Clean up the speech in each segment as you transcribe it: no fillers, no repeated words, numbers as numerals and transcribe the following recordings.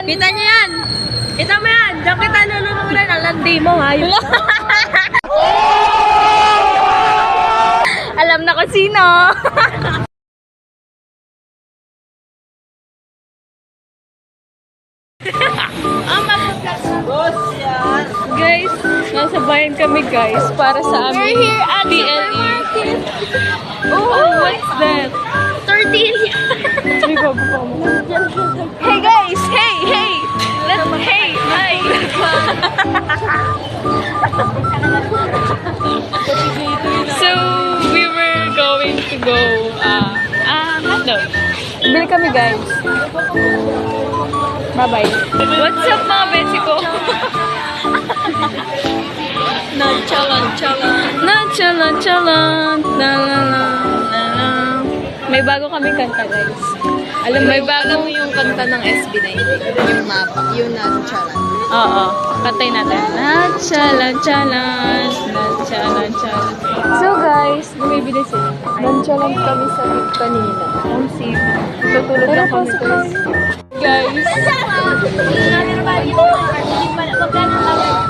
Kita niyo yan. Kita mo yan. Diyan kita nunungulan. Ang landi mo, hayop. Alam na ko sino. Guys, nasa bayan kami guys para sa aming PLE. Oh, what's that? 13. Ay, bago pa mo. Hey guys! Hey! Hey! Hey! Hi! So, we were going to go, no. Bili kami guys. Bye-bye. What's up mga besi ko? Nachalan. May bago kami kanta guys. Alam mo, may bago yung kanta ng SB19. Yung mapa. Yung Nachalan. Oo. Kantay natin. Nachalan. So guys, bumibili sila. Nachalan kami sa lift kanina. Ang safe. Tutulog lang kami guys. Guys.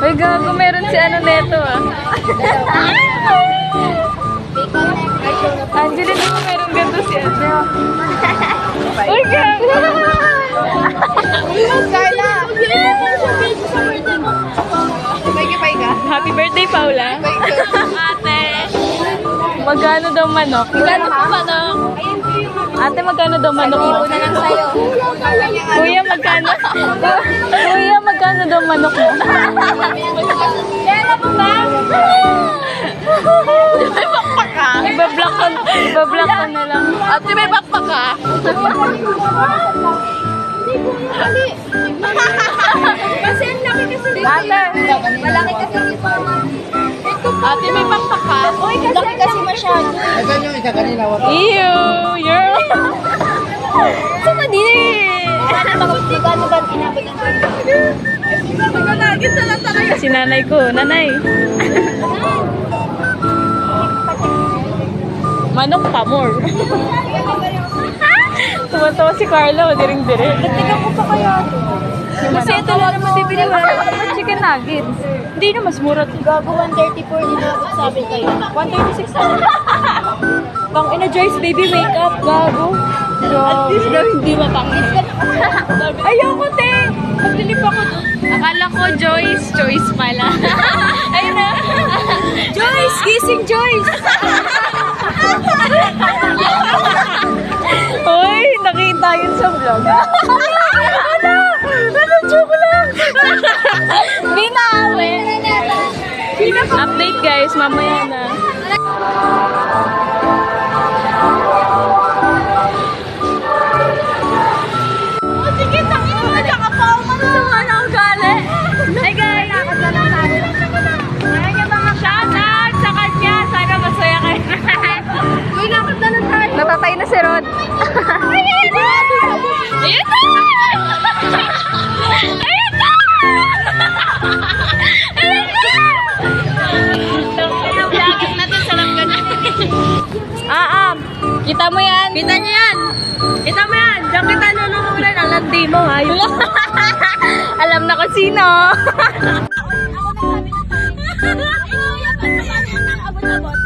Ay gago, meron si ano neto ah. Angeline, di mo meron ganito si ano. Uy gago. Carla! Happy birthday, Paula. Ate. Magkano daw manok? Magkano po manok? Ate, magkano daw manok? Ibo na lang sa'yo. Kuya, magkano? Kuya, magkano daw manok mo? Kaya mo ba? May backpack ka? Ibablock ko na lang. Ate, may backpack ka? Kasi ang laki kasi dito. Malaki kasi dito. Ate, may backpack ka? Uy, laki kasi masyado. Ito yung isa kanina. Ew, you're... Saka di. Magkano ba inabot ng ganito? Si nanay ko. Nanay. Manok pa more. Tumatawa si Carla. Diring-diring. Tingnan ko pa kaya. Kasi ito lang naman bibili mo. Chicken nuggets. Hindi na mas mura. Gago 134 inabot sabi kayo. 136 pang energize baby, wake up, gago. At least daw hindi mapangit. Ayoko, te. Pagdilip ako doon. Akala ko Joyce pala. Ayun na. Joyce, gising Joyce. Hoy, nakita yun sa vlog. Ano, joke lang. Binawi. Update guys, mamaya na. Sige, tangin mo na nakapaw mo sa mga ugali. Hey guys! Shout out sa kanya. Sana masaya kayo. Uy, lakad na lang tayo. Natatay na si Rod. Ayun na! Ayun na! Ayun na! Ayun na! Kita mo yan? Kita niyo yan. Kita mo yan. Diyan kita nunungulan. Ang landi mo, hayop. Alam na ko sino. Ako na sabi na tayo. Ito yung abot-abot.